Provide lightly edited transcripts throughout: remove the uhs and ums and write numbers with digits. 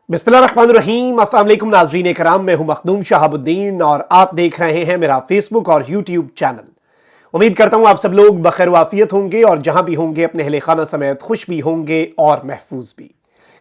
बिस्मिल्लाहिर्रहमानिर्रहीम। अस्सलाम वालेकुम नाज़रीन कराम, मैं हूं मखदूम शहाबुद्दीन और आप देख रहे हैं मेरा फेसबुक और यूट्यूब चैनल। उम्मीद करता हूं आप सब लोग बखैर वाफियत होंगे और जहां भी होंगे अपने अहले खाना समेत खुश भी होंगे और महफूज भी।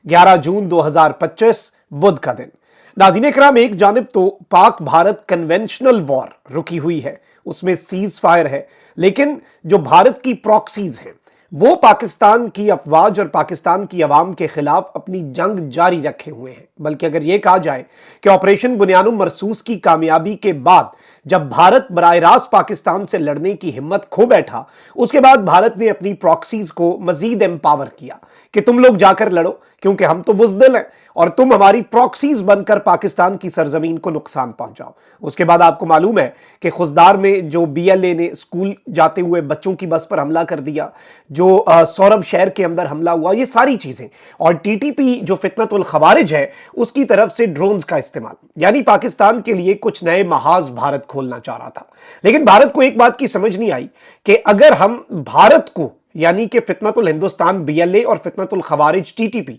11 जून 2025 बुध का दिन। नाज़रीन कराम, एक जानिब तो पाक भारत कन्वेंशनल वॉर रुकी हुई है, उसमें सीज फायर है, लेकिन जो भारत की प्रॉक्सीज हैं वो पाकिस्तान की अफवाज और पाकिस्तान की अवाम के खिलाफ अपनी जंग जारी रखे हुए हैं। बल्कि अगर यह कहा जाए कि ऑपरेशन बुनियानुम मरसूस की कामयाबी के बाद जब भारत बराह रास्त पाकिस्तान से लड़ने की हिम्मत खो बैठा, उसके बाद भारत ने अपनी प्रॉक्सीज को मजीद एम्पावर किया कि तुम लोग जाकर लड़ो, क्योंकि हम तो बुज़दिल हैं और तुम हमारी प्रॉक्सीज बनकर पाकिस्तान की सरजमीन को नुकसान पहुंचाओ। उसके बाद आपको मालूम है कि खुजदार में जो BLA ने स्कूल जाते हुए बच्चों की बस पर हमला कर दिया, जो सौरभ शहर के अंदर हमला हुआ, ये सारी चीजें, और TTP जो फितनतुल खवारिज है उसकी तरफ से ड्रोन्स का इस्तेमाल, यानी पाकिस्तान के लिए कुछ नए महाज भारत खोलना चाह रहा था। लेकिन भारत को एक बात की समझ नहीं आई कि अगर हम भारत को, यानी कि फितनतुल हिंदुस्तान BLA और फितनतुल खवारिज TTP,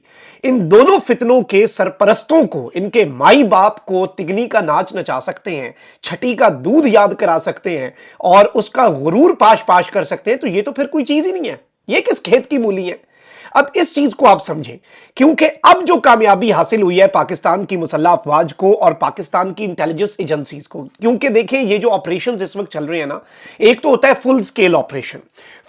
इन दोनों फितनों के सरपरस्तों को, इनके माई बाप को तिगनी का नाच नचा सकते हैं, छठी का दूध याद करा सकते हैं और उसका गुरूर पाश पाश कर सकते हैं, तो ये तो फिर कोई चीज ही नहीं है, ये किस खेत की मूली है। अब इस चीज को आप समझें, क्योंकि अब जो कामयाबी हासिल हुई है पाकिस्तान की मुसल्लह अफवाज को और पाकिस्तान की इंटेलिजेंस एजेंसीज को, क्योंकि देखिए ये जो ऑपरेशंस इस वक्त चल रहे हैं ना, एक तो होता है full scale operation.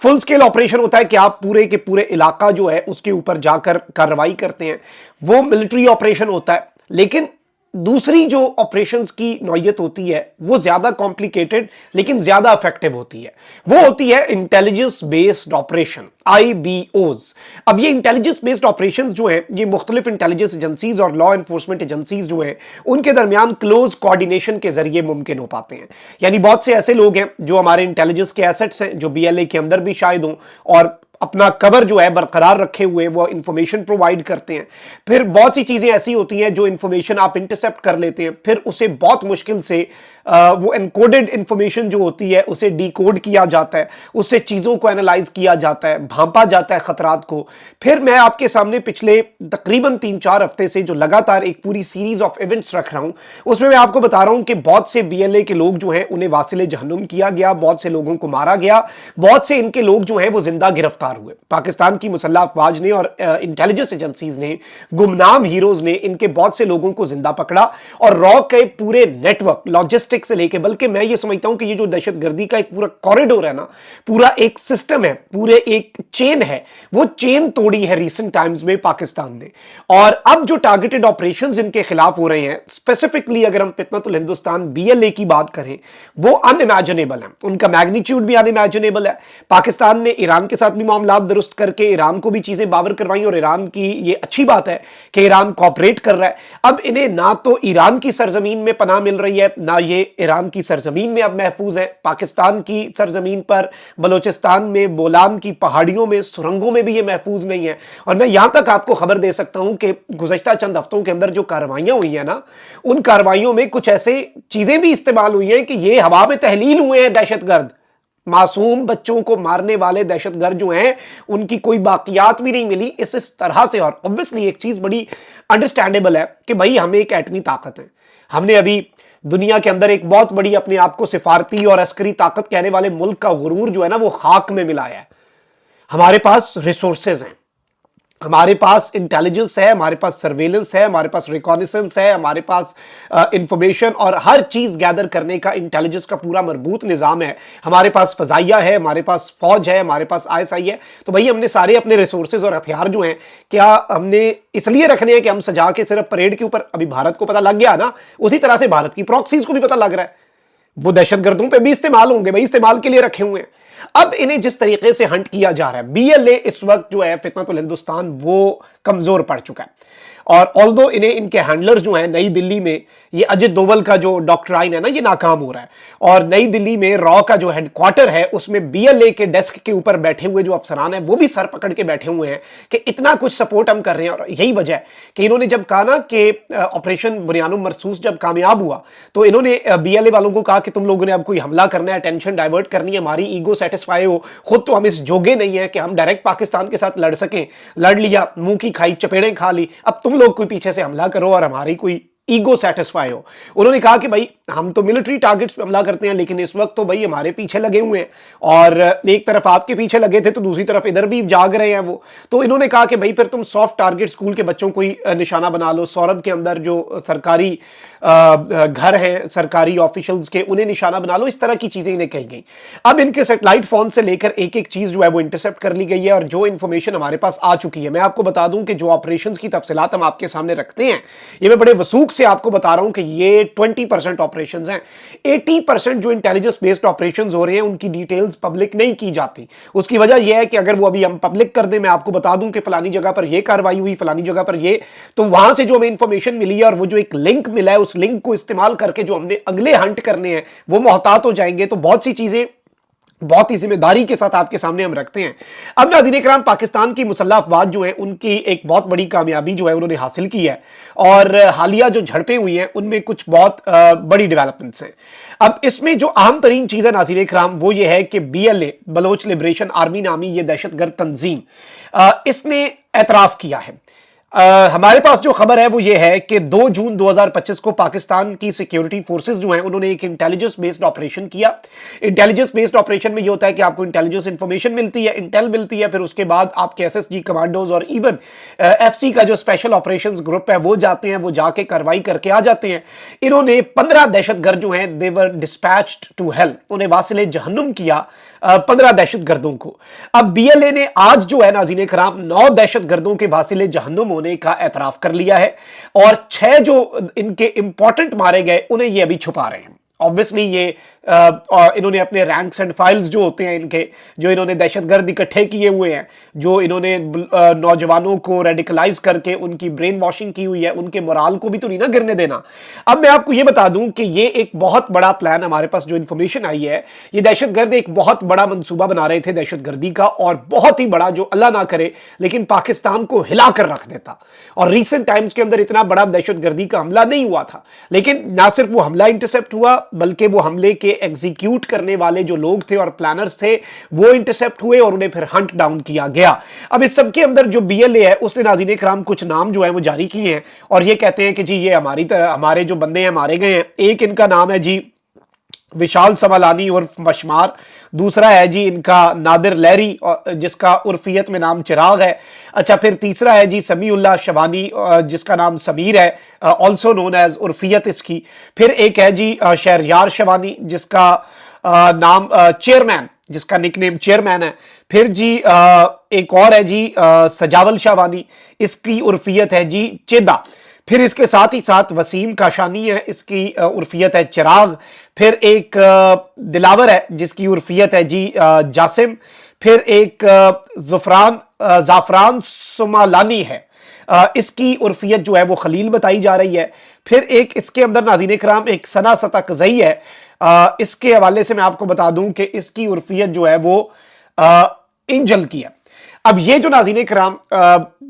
Full scale operation होता है कि आप पूरे के पूरे इलाका जो है उसके ऊपर जाकर कार्रवाई करते हैं, वो मिलिट्री ऑपरेशन होता है। लेकिन दूसरी जो ऑपरेशंस की नौयत होती है वो ज्यादा कॉम्प्लिकेटेड लेकिन ज्यादा इफेक्टिव होती है, वो होती है इंटेलिजेंस बेस्ड ऑपरेशन, IBOs। अब ये इंटेलिजेंस बेस्ड ऑपरेशंस जो हैं, ये मुख्तलिफ इंटेलिजेंस एजेंसीज और लॉ एनफोर्समेंट एजेंसीज जो हैं उनके दरमियान क्लोज कोऑर्डिनेशन के जरिए मुमकिन हो पाते हैं। यानी बहुत से ऐसे लोग हैं जो हमारे इंटेलिजेंस के एसेट्स हैं, जो BLA के अंदर भी शायद हों और अपना कवर जो है बरकरार रखे हुए वो इंफॉर्मेशन प्रोवाइड करते हैं। फिर बहुत सी चीज़ें ऐसी होती हैं जो इंफॉर्मेशन आप इंटरसेप्ट कर लेते हैं, फिर उसे बहुत मुश्किल से वो एनकोडेड इंफॉर्मेशन जो होती है उसे डिकोड किया जाता है, उससे चीज़ों को एनालाइज किया जाता है, भांपा जाता है खतरात को। फिर मैं आपके सामने पिछले तकरीबन 3-4 हफ्ते से जो लगातार एक पूरी सीरीज ऑफ इवेंट्स रख रहा हूँ, उसमें मैं आपको बता रहा हूँ कि बहुत से BLA के लोग जो हैं उन्हें वासिले जहन्नुम किया गया, बहुत से लोगों को मारा गया, बहुत से इनके लोग जो हैं वो जिंदा गिरफ्तार हुए। पाकिस्तान की मुसल्लह अफवाज ने और इंटेलिजेंस एजेंसीज ने, गुमनाम हीरोज ने इनके बहुत से लोगों को जिंदा पकड़ा और रॉ के पूरे नेटवर्क, लॉजिस्टिक से लेके, बल्कि मैं ये समझता हूं कि ये जो दहशतगर्दी का एक पूरा कॉरिडोर है ना, पूरा एक सिस्टम है, पूरे एक चेन है, वो चेन तोड़ी है रिसेंट टाइम्स में पाकिस्तान ने। और अब जो टारगेटेड ऑपरेशंस इनके खिलाफ हो रहे हैं, स्पेसिफिकली अगर हम फितनतुल हिंदुस्तान BLA की बात करें, वो अनइमेजिनेबल है, उनका मैग्नीट्यूड भी अनइमेजिनेबल है। पाकिस्तान ने ईरान के साथ भी मामला दुरुस्त करके ईरान को भी चीजें बावर करवाई और ईरान की ये अच्छी बात है कि ईरान कोऑपरेट कर रहा है। अब इन्हें ना तो ईरान की सरजमीन में पनाह मिल रही है, ना ये ईरान की सरजमीन में अब महफूज है। पाकिस्तान की सरजमीन पर, बलोचिस्तान में, बोलान की पहाड़ियों में, सुरंगों में भी ये महफूज नहीं है। और मैं यहां तक आपको खबर दे सकता हूं कि गुज़श्ता चंद हफ्तों के अंदर जो कार्रवाइयां हुई हैं ना, उन कार्रवाइयों में कुछ ऐसे चीजें भी इस्तेमाल हुई हैं कि ये हवा में तहलील हुए हैं दहशतगर्द। मासूम बच्चों को मारने वाले दहशतगर्द जो हैं उनकी कोई बाकियात भी नहीं मिली इस तरह से। और ऑब्वियसली एक चीज बड़ी अंडरस्टैंडेबल है कि भाई हम एक एटमी ताकत है, हमने अभी दुनिया के अंदर एक बहुत बड़ी अपने आप को सिफारती और अस्करी ताकत कहने वाले मुल्क का गुरूर जो है ना वो खाक में मिलाया है। हमारे पास रिसोर्सेज हैं, हमारे पास इंटेलिजेंस है, हमारे पास सर्वेलेंस है, हमारे पास रिकॉनिसेंस है, हमारे पास इंफॉर्मेशन और हर चीज गैदर करने का इंटेलिजेंस का पूरा मरबूत निजाम है, हमारे पास फजाइया है, हमारे पास फौज है, हमारे पास ISI है। तो भाई हमने सारे अपने रिसोर्सेज और हथियार जो हैं, क्या हमने इसलिए रखने हैं कि हम सजा के सिर्फ परेड के ऊपर, अभी भारत को पता लग गया ना, उसी तरह से भारत की प्रॉक्सीज को भी पता लग रहा है, वो दहशतगर्दों पे भी इस्तेमाल होंगे, भाई इस्तेमाल के लिए रखे हुए हैं। अब इन्हें जिस तरीके से हंट किया जा रहा है, BLA इस वक्त जो है फितनतुल हिंदुस्तान वो कमजोर पड़ चुका है। और ऑल्दो इन्हें, इनके हैंडलर्स जो हैं नई दिल्ली में, ये अजित डोवल का जो डॉक्ट्राइन है ना, ये नाकाम हो रहा है। और नई दिल्ली में रॉ का जो हेडक्वार्टर है उसमें BLA के डेस्क के ऊपर बैठे हुए जो अफसरान हैं वो भी सर पकड़ के बैठे हुए हैं कि इतना कुछ सपोर्ट हम कर रहे हैं। और यही वजह है कि इन्होंने जब कहा ना कि ऑपरेशन बुनियानुम मरसूस जब कामयाब हुआ, तो इन्होंने BLA वालों को कहा कि तुम लोगों ने अब कोई हमला करना है, टेंशन डाइवर्ट करनी है, हमारी ईगो सेटिस्फाई हो, खुद तो हम इस जोगे नहीं है कि हम डायरेक्ट पाकिस्तान के साथ लड़ सकें, लड़ लिया, मुंह की खाई, चपेड़ें खा ली, अब तुम लोग कोई पीछे से हमला करो और हमारी कोई ईगो सेटिस्फाई हो। उन्होंने कहा कि भाई हम तो मिलिट्री टारगेट्स पे हमला करते हैं, लेकिन इस वक्त तो भाई हमारे पीछे लगे हुए हैं, और एक तरफ आपके पीछे लगे थे तो दूसरी तरफ इधर भी जाग रहे हैं वो। तो इन्होंने कहा कि भाई फिर तुम सॉफ्ट टारगेट स्कूल के बच्चों को ही निशाना बना लो, सौरभ के अंदर जो सरकारी घर हैं सरकारी ऑफिशियल्स के, उन्हें निशाना बना लो। इस तरह की चीजें इन्हें कही गई। अब इनके सैटेलाइट फोन से लेकर एक एक चीज जो है वो इंटरसेप्ट कर ली गई है, और जो इंफॉर्मेशन हमारे पास आ चुकी है, मैं आपको बता दूं कि जो ऑपरेशंस की तफसीलात हम आपके सामने रखते हैं, ये मैं बड़े वसूख से आपको बता रहा हूं कि ये 20% ऑपरेशंस हैं। 80% जो इंटेलिजेंस बेस्ड ऑपरेशंस हो रहे हैं उनकी डिटेल्स पब्लिक नहीं की जाती। उसकी वजह यह है कि अगर वो अभी हम पब्लिक कर दें, मैं आपको बता दूं कि फलानी जगह पर यह कार्रवाई हुई, फलानी जगह पर ये, तो वहां से जो हमें इंफॉर्मेशन मिली है और वो जो एक लिंक मिला है, उस लिंक को इस्तेमाल करके जो हमने अगले हंट करने हैं वो मोहतात हो जाएंगे। तो बहुत सी चीजें बहुत ही जिम्मेदारी के साथ आपके सामने हम रखते हैं। अब नाज़रीन इकराम, पाकिस्तान की मुसल्लह अफवाज जो हैं उनकी एक बहुत बड़ी कामयाबी जो है उन्होंने हासिल की है, और हालिया जो झड़पें हुई हैं उनमें कुछ बहुत बड़ी डेवलपमेंट्स हैं। अब इसमें जो अहम तरीन चीज़ है नाज़रीन इकराम वो ये है कि BLA बलोच लिबरेशन आर्मी नामी ये दहशतगर्द तंजीम इसने एतराफ़ किया है। हमारे पास जो खबर है वो ये है कि 2 जून 2025 को पाकिस्तान की सिक्योरिटी फोर्सेस जो हैं उन्होंने एक इंटेलिजेंस बेस्ड ऑपरेशन किया। इंटेलिजेंस बेस्ड ऑपरेशन में ये होता है कि आपको इंटेलिजेंस इंफॉर्मेशन मिलती है, इंटेल मिलती है, फिर उसके बाद आपके SSG कमांडोज और इवन FC का जो स्पेशल ऑपरेशंस ग्रुप है वो जाते हैं, वो जाके कार्रवाई करके आ जाते हैं। इन्होंने 15 दहशतगर्द जो हैं दे वर डिस्पैच्ड टू हेल, उन्हें वासिले जहन्नुम किया 15 दहशतगर्दों को। अब BLA ने आज जो है नाज़रीन इकराम 9 दहशतगर्दों के वासिले जहन्नुम होने का एतराफ कर लिया है, और 6 जो इनके इंपॉर्टेंट मारे गए उन्हें ये अभी छुपा रहे हैं। ऑब्वियसली ये इन्होंने अपने रैंक्स एंड फाइल्स जो होते हैं इनके, जो इन्होंने दहशतगर्द इकट्ठे किए हुए हैं, जो इन्होंने नौजवानों को रेडिकलाइज करके उनकी ब्रेन वॉशिंग की हुई है, उनके मोराल को भी तो नहीं ना गिरने देना। अब मैं आपको ये बता दूं कि ये एक बहुत बड़ा प्लान, हमारे पास जो इन्फॉर्मेशन आई है, ये दहशतगर्द एक बहुत बड़ा मंसूबा बना रहे थे दहशतगर्दी का, और बहुत ही बड़ा, जो अल्लाह ना करे लेकिन पाकिस्तान को हिला कर रख देता। और रिसेंट टाइम्स के अंदर इतना बड़ा दहशतगर्दी का हमला नहीं हुआ था, लेकिन ना सिर्फ वो हमला इंटरसेप्ट हुआ बल्कि वो हमले के एग्जीक्यूट करने वाले जो लोग थे और प्लानर्स थे वो इंटरसेप्ट हुए, और उन्हें फिर हंट डाउन किया गया। अब इस सब के अंदर जो BLA है उसने नाज़रीन इकराम कुछ नाम जो है वो जारी किए हैं, और ये कहते हैं कि जी ये हमारी तरह हमारे जो बंदे हैं मारे गए हैं। एक इनका नाम है जी विशाल समलानी उर्फ मशमार, दूसरा है जी इनका नादिर लहरी जिसका उर्फियत में नाम चिराग है। अच्छा, फिर तीसरा है जी समीउल्लाह शबानी जिसका नाम समीर है, ऑल्सो नोन एज उर्फियत इसकी। फिर एक है जी शहरयार शबानी जिसका नाम चेयरमैन, जिसका निकनेम चेयरमैन है। फिर जी एक और है जी सजावल शावानी, इसकी उर्फियत है जी चेदा। फिर इसके साथ ही साथ वसीम काशानी है, इसकी उर्फियत है चिराग। फिर एक दिलावर है जिसकी उर्फियत है जी जासिम। फिर एक जाफरान सुमालानी है, इसकी उर्फियत जो है वो खलील बताई जा रही है। फिर एक इसके अंदर नाज़रीन इकराम एक सना सता कज़ई है, इसके हवाले से मैं आपको बता दूं कि इसकी उर्फियत जो है वो इंजल की है। अब ये जो नाज़रीन इकराम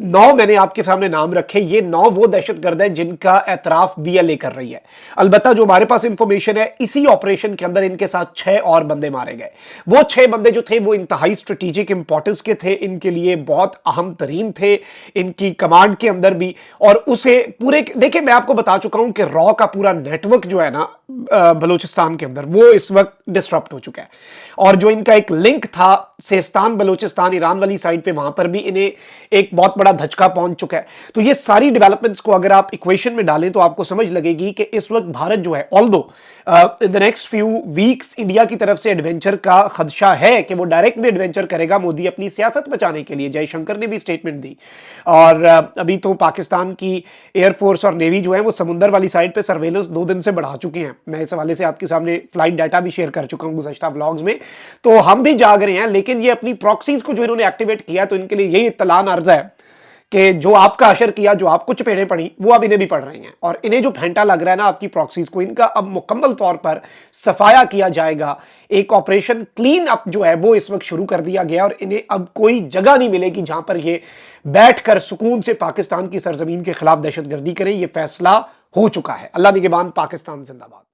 9 मैंने आपके सामने नाम रखे, ये 9 वो दहशतगर्द हैं जिनका एतराफ BLA कर रही है। अलबत्ता जो हमारे पास इंफॉर्मेशन है, इसी ऑपरेशन के अंदर इनके साथ 6 और बंदे मारे गए। वो 6 बंदे जो थे वो इंतहाई स्ट्रेटेजिक इंपॉर्टेंस के थे, इनके लिए बहुत अहम तरीन थे, इनकी कमांड के अंदर भी। और उसे पूरे देखिए, मैं आपको बता चुका हूं कि रॉ का पूरा नेटवर्क जो है ना बलूचिस्तान के अंदर, वो इस वक्त डिस्टर्ब हो चुका है। और जो इनका एक लिंक था सिस्तान बलूचिस्तान ईरान वाली साइड पे, वहां पर भी इन्हें एक बहुत बड़ा धचका पहुंच चुका है। तो ये सारी डेवलपमेंट्स को अगर आप इक्वेशन में डालें तो आपको समझ लगेगी कि इस वक्त भारत जो है, although in the next few weeks India की तरफ से एडवेंचर का खदशा है कि वो डायरेक्ट भी एडवेंचर करेगा मोदी अपनी सियासत बचाने के लिए। जयशंकर ने भी स्टेटमेंट दी, और अभी तो पाकिस्तान की एयरफोर्स और नेवी जो है वो समुंदर वाली साइड पे सर्वेलेंस 2 दिन से बढ़ा चुकी हैं। मैं इस हवाले से आपके सामने फ्लाइट डाटा भी शेयर कर चुका हूं गुज़श्ता व्लॉग्स में। तो हम भी जाग रहे हैं, लेकिन ये अपनी प्रॉक्सीज को जो इन्होंने एक्टिवेट किया, तो इनके लिए यही इत्तलान अर्ज है कि जो आपका अशर किया, जो आपको चपेड़े पड़ी, वो अब इन्हें भी पड़ रही हैं। और इन्हें जो फेंटा लग रहा है ना आपकी प्रॉक्सीज को, इनका अब मुकम्मल तौर पर सफाया किया जाएगा। एक ऑपरेशन क्लीन अप जो है वो इस वक्त शुरू कर दिया गया, और इन्हें अब कोई जगह नहीं मिलेगी जहां पर ये बैठकर सुकून से पाकिस्तान की सरजमीन के खिलाफ दहशतगर्दी करें। ये फैसला हो चुका है। अल्लाह निगहबान, पाकिस्तान जिंदाबाद।